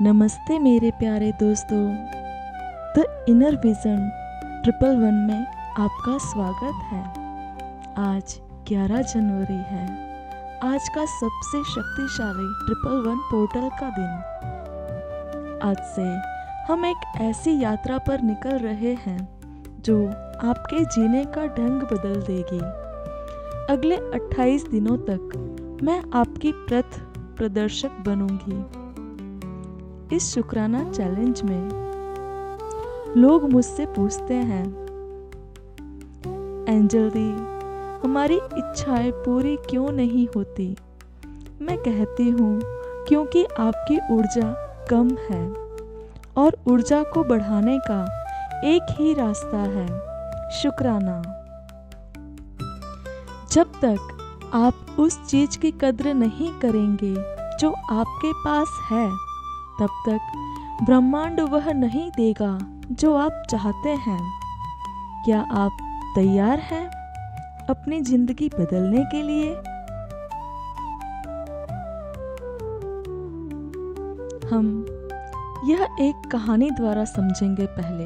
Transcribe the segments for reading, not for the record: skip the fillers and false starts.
नमस्ते मेरे प्यारे दोस्तों। द इनर विजन 111 में आपका स्वागत है। आज 11 जनवरी है, आज का सबसे शक्तिशाली 111 पोर्टल का दिन। आज से हम एक ऐसी यात्रा पर निकल रहे हैं जो आपके जीने का ढंग बदल देगी। अगले 28 दिनों तक मैं आपकी पथ प्रदर्शक बनूंगी। इस शुक्राना चैलेंज में लोग मुझसे पूछते हैं, एंजल दी, हमारी इच्छाएं पूरी क्यों नहीं होती? मैं कहती हूँ क्योंकि आपकी ऊर्जा कम है और ऊर्जा को बढ़ाने का एक ही रास्ता है, शुक्राना। जब तक आप उस चीज की कद्र नहीं करेंगे जो आपके पास है, तब तक ब्रह्मांड वह नहीं देगा जो आप चाहते हैं। क्या आप तैयार हैं अपनी जिंदगी बदलने के लिए? हम यह एक कहानी द्वारा समझेंगे। पहले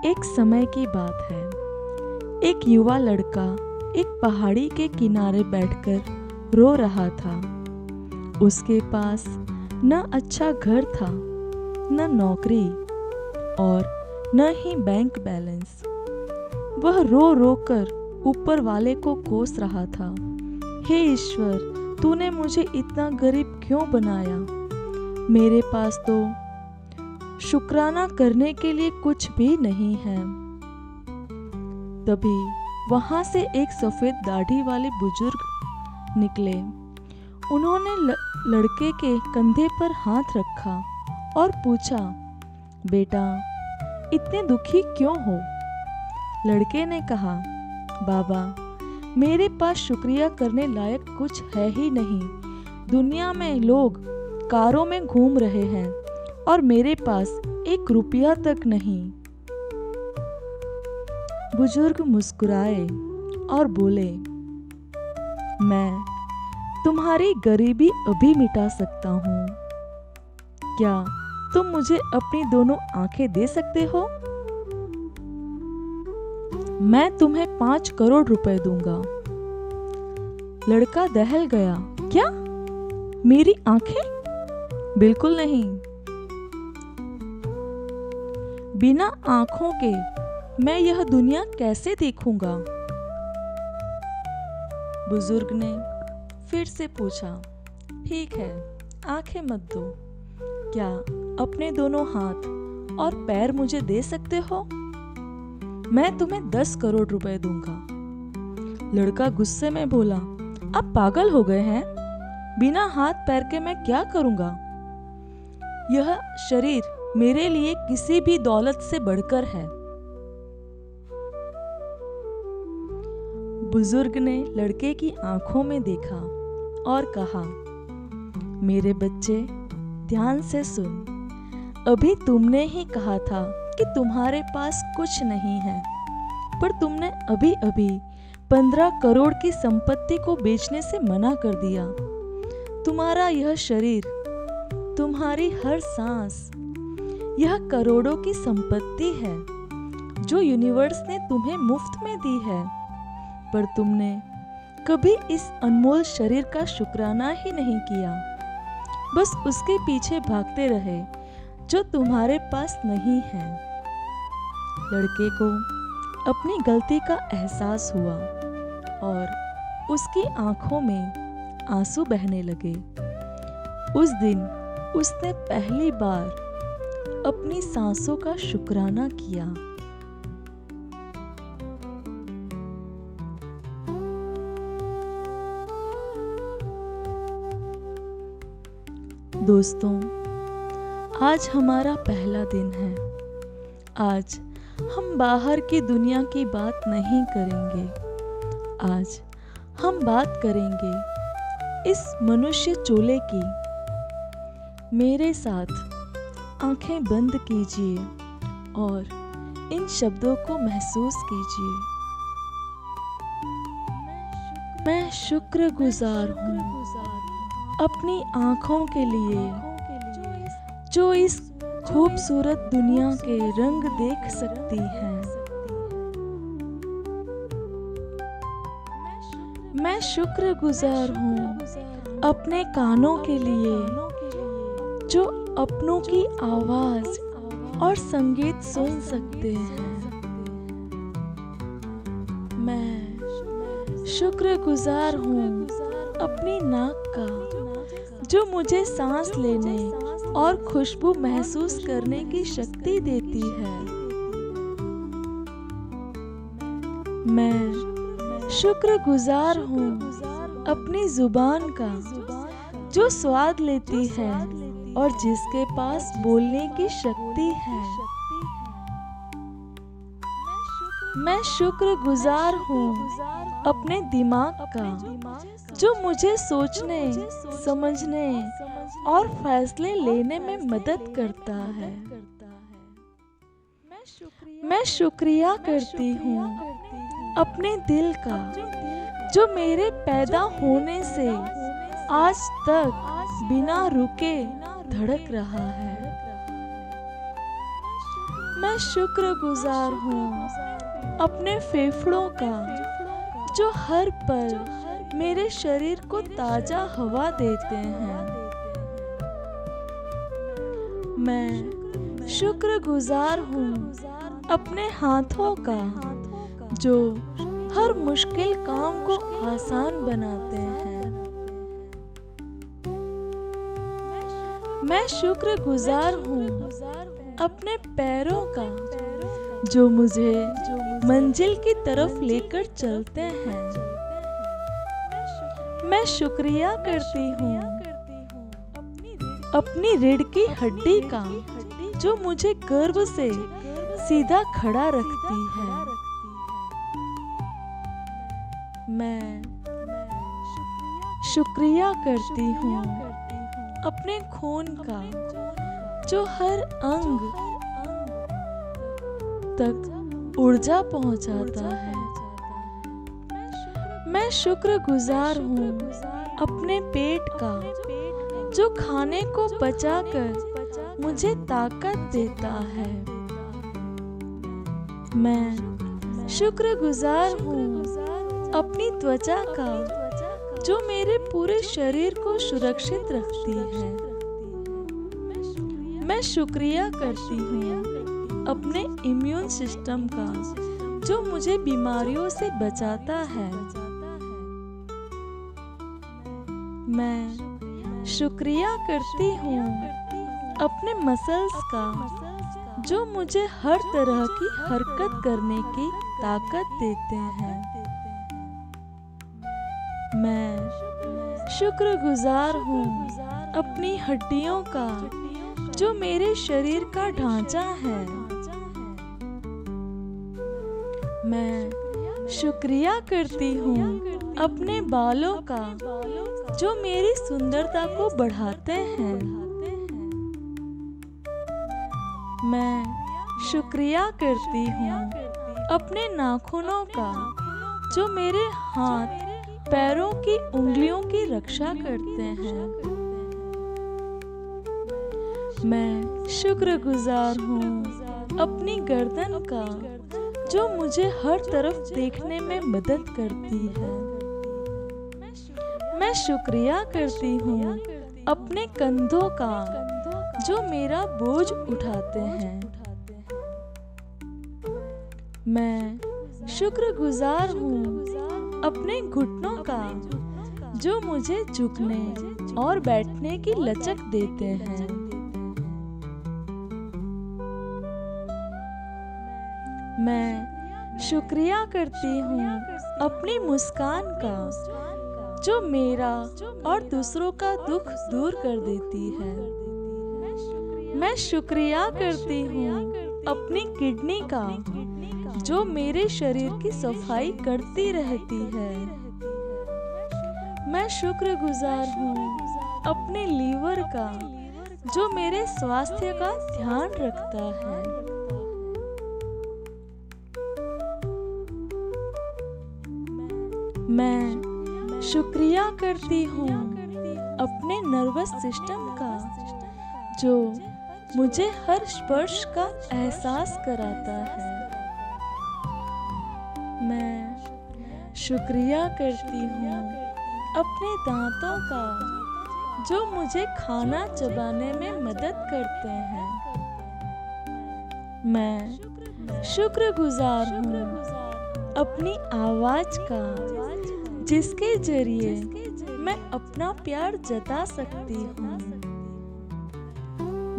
एक समय की बात है। एक युवा लड़का एक पहाड़ी के किनारे बैठकर रो रहा था। उसके पास न अच्छा घर था, न नौकरी और न ही बैंक बैलेंस। वह रो रो कर ऊपर वाले को कोस रहा था, हे ईश्वर, तूने मुझे इतना गरीब क्यों बनाया? मेरे पास तो शुक्राना करने के लिए कुछ भी नहीं है। तभी वहां से एक सफेद दाढ़ी वाले बुजुर्ग निकले। उन्होंने लड़के के कंधे पर हाथ रखा और पूछा, बेटा, इतने दुखी क्यों हो? लड़के ने कहा, बाबा, मेरे पास शुक्रिया करने लायक कुछ है ही नहीं। दुनिया में लोग कारों में घूम रहे हैं और मेरे पास 1 रुपया तक नहीं। बुजुर्ग मुस्कुराए और बोले, मैं तुम्हारी गरीबी अभी मिटा सकता हूँ। क्या तुम मुझे अपनी दोनों आंखें दे सकते हो? मैं तुम्हें 5 करोड़ रुपए दूंगा। लड़का दहल गया, क्या? मेरी आंखें? बिल्कुल नहीं। बिना आंखों के मैं यह दुनिया कैसे देखूंगा? बुजुर्ग ने फिर से पूछा, ठीक है, आंखें मत दो। क्या अपने दोनों हाथ और पैर मुझे दे सकते हो? मैं तुम्हें 10 करोड़ रुपए दूंगा। लड़का गुस्से में बोला, आप पागल हो गए हैं? बिना हाथ पैर के मैं क्या करूंगा? यह शरीर मेरे लिए किसी भी दौलत से बढ़कर है। बुजुर्ग ने लड़के की आंखों में देखा और कहा, मेरे बच्चे, ध्यान से सुन। अभी तुमने ही कहा था कि तुम्हारे पास कुछ नहीं है, पर तुमने अभी अभी 15 करोड़ की संपत्ति को बेचने से मना कर दिया। तुम्हारा यह शरीर, तुम्हारी हर सांस, यह करोड़ों की संपत्ति है जो यूनिवर्स ने तुम्हें मुफ्त में दी है, पर तुमने कभी इस अनमोल शरीर का शुक्राना ही नहीं किया। बस उसके पीछे भागते रहे जो तुम्हारे पास नहीं है। लड़के को अपनी गलती का एहसास हुआ और उसकी आंखों में आंसू बहने लगे। उस दिन उसने पहली बार अपनी सांसों का शुक्राना किया। दोस्तों, आज हमारा पहला दिन है। आज हम बाहर की दुनिया की बात नहीं करेंगे। आज हम बात करेंगे इस मनुष्य चोले की। मेरे साथ आंखें बंद कीजिए और इन शब्दों को महसूस कीजिए। मैं शुक्रगुजार हूँ अपनी आँखों के लिए जो इस खूबसूरत दुनिया के रंग देख सकती है। मैं शुक्रगुजार हूँ अपने कानों के लिए जो अपनों की आवाज और संगीत सुन सकते हैं। मैं शुक्रगुजार हूँ अपनी नाक का जो मुझे सांस लेने और खुशबू महसूस करने की शक्ति देती है। मैं शुक्रगुजार हूँ अपनी जुबान का जो स्वाद लेती है और जिसके पास बोलने की शक्ति है। मैं शुक्रगुजार हूँ अपने दिमाग का जो मुझे सोचने, समझने और फैसले लेने में मदद करता है। मैं शुक्रिया करती हूँ अपने दिल का जो मेरे पैदा होने से आज तक बिना रुके धड़क रहा है। मैं शुक्रगुजार हूँ अपने फेफड़ों का जो हर पल मेरे शरीर को ताजा हवा देते हैं। मैं शुक्रगुजार हूँ अपने हाथों का जो हर मुश्किल काम को आसान बनाते हैं। मैं शुक्रगुजार हूँ अपने पैरों का जो मुझे मंजिल की तरफ लेकर चलते हैं। मैं शुक्रिया करती हूँ अपनी रीढ़ की हड्डी का जो मुझे गर्व से सीधा खड़ा रखती है। मैं शुक्रिया करती हूँ अपने खून का जो हर अंग तक ऊर्जा पहुंचाता है। मैं शुक्रगुजार हूँ अपने पेट का जो खाने को पचाकर मुझे ताकत देता है। मैं शुक्रगुजार हूँ अपनी त्वचा का जो मेरे पूरे शरीर को सुरक्षित रखती है। मैं शुक्रिया करती हूँ अपने इम्यून सिस्टम का जो मुझे बीमारियों से बचाता है। मैं शुक्रिया करती हूँ अपने मसल्स का जो मुझे हर तरह की हरकत करने की ताकत देते हैं। मैं शुक्रगुजार हूँ अपनी हड्डियों का जो मेरे शरीर का ढांचा है। मैं शुक्रिया करती हूँ अपने बालों का जो मेरी सुंदरता को बढ़ाते हैं। मैं शुक्रिया करती हूँ अपने नाखूनों का जो मेरे हाथ पैरों की उंगलियों की रक्षा करते हैं। मैं शुक्रगुजार हूँ अपनी गर्दन का जो मुझे हर तरफ देखने में मदद करती है। मैं शुक्रिया करती हूँ अपने कंधों का जो मेरा बोझ उठाते हैं। मैं शुक्रगुजार हूँ अपने घुटनों का जो मुझे झुकने और बैठने की लचक देते हैं। मैं शुक्रिया करती हूँ अपनी मुस्कान का जो मेरा और दूसरों का दुख दूर कर देती है। मैं शुक्रिया करती हूँ अपनी किडनी का जो मेरे शरीर की सफाई करती रहती है। मैं शुक्रगुजार हूँ अपने लीवर का जो मेरे स्वास्थ्य का ध्यान रखता है। मैं शुक्रिया करती हूँ अपने नर्वस सिस्टम का जो मुझे हर स्पर्श का एहसास कराता है। मैं शुक्रिया करती हूँ अपने दांतों का, जो मुझे खाना चबाने में मदद करते हैं। मैं शुक्रगुजार हूँ अपनी आवाज का, जिसके जरिए मैं अपना प्यार जता सकती हूँ।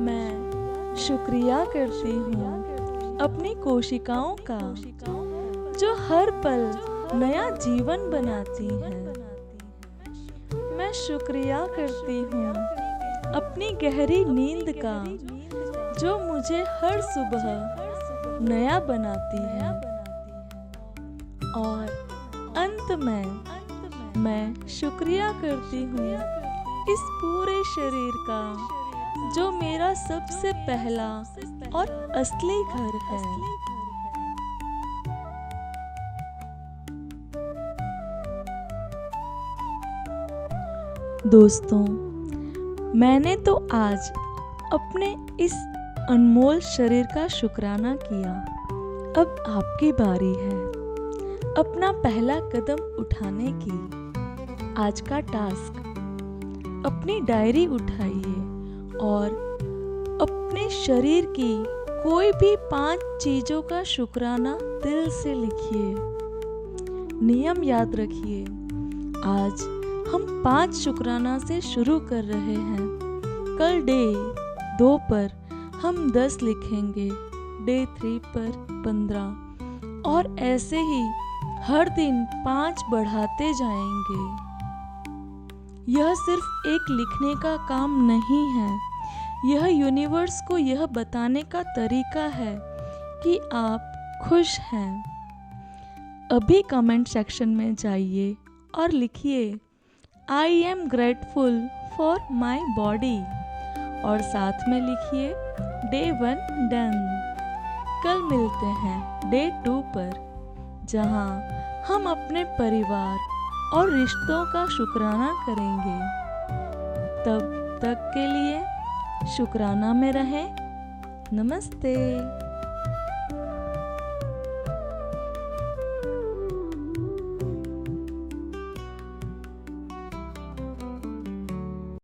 मैं शुक्रिया करती हूँ अपनी कोशिकाओं का, जो हर पल नया जीवन बनाती हैं। मैं शुक्रिया करती हूँ अपनी गहरी नींद का, जो मुझे हर सुबह नया बनाती है। और अंत में मैं शुक्रिया करती हूँ इस पूरे शरीर का, जो मेरा सबसे पहला और असली घर है। दोस्तों, मैंने तो आज अपने इस अनमोल शरीर का शुक्राना किया। अब आपकी बारी है अपना पहला कदम उठाने की। आज का टास्क, अपनी डायरी उठाइए और अपने शरीर की कोई भी 5 चीज़ों का शुक्राना दिल से लिखिए। नियम याद रखिए, आज हम 5 शुक्राना से शुरू कर रहे हैं। कल डे 2 पर हम 10 लिखेंगे, डे 3 पर 15, और ऐसे ही हर दिन 5 बढ़ाते जाएंगे। यह सिर्फ एक लिखने का काम नहीं है, यह यूनिवर्स को यह बताने का तरीका है कि आप खुश हैं। अभी कमेंट सेक्शन में जाइए और लिखिए I am grateful for my body, और साथ में लिखिए डे 1 डन। कल मिलते हैं डे 2 पर, जहां हम अपने परिवार और रिश्तों का शुक्राना करेंगे। तब तक के लिए शुक्राना में रहें। नमस्ते।